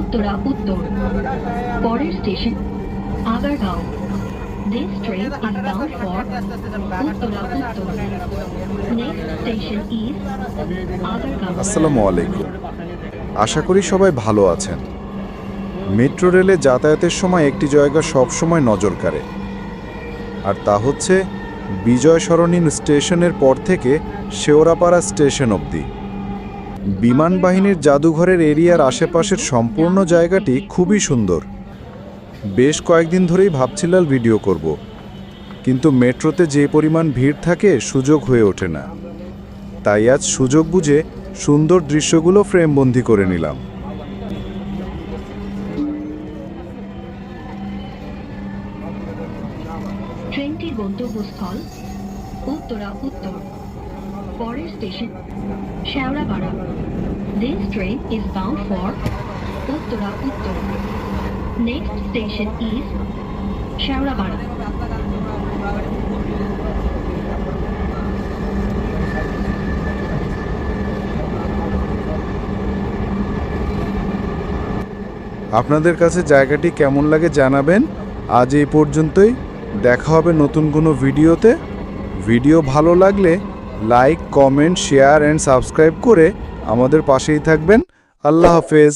উত্তরা উত্তর। পরের station Agargaon. This train is bound for Uttara উত্তর। Next station is Agargaon. আসসালামু আলাইকুম। আশা করি সবাই ভালো আছেন। মেট্রো রেলে যাতায়াতের সময় একটি জায়গা সবসময় নজর কাড়ে, আর তা হচ্ছে বিজয় সরণি স্টেশনের পর থেকে শেওড়াপাড়া স্টেশন অবধি। বিমান বাহিনীর জাদুঘরের এরিয়ার আশেপাশের সম্পূর্ণ জায়গাটি খুবই সুন্দর। বেশ কয়েকদিন ধরেই ভাবছিলাম ভিডিও করব, কিন্তু মেট্রোতে যে পরিমাণ ভিড় থাকে সুযোগ হয়ে ওঠে না। তাই আজ সুযোগ বুঝে সুন্দর দৃশ্যগুলো ফ্রেমবন্দি করে নিলাম। ট্রেনটির গন্তব্যস্থল উত্তরা উত্তর। পরের station Shewrapara. This train is bound for Uttara উত্তর। Next station is Shewrapara. আপনাদের কাছে জায়গাটি কেমন লাগে জানাবেন। আজ এই পর্যন্তই, দেখা হবে নতুন কোনো ভিডিওতে। ভিডিও ভালো লাগলে like, comment, share and subscribe করে আমাদের পাশেই থাকবেন। আল্লাহ হাফেজ।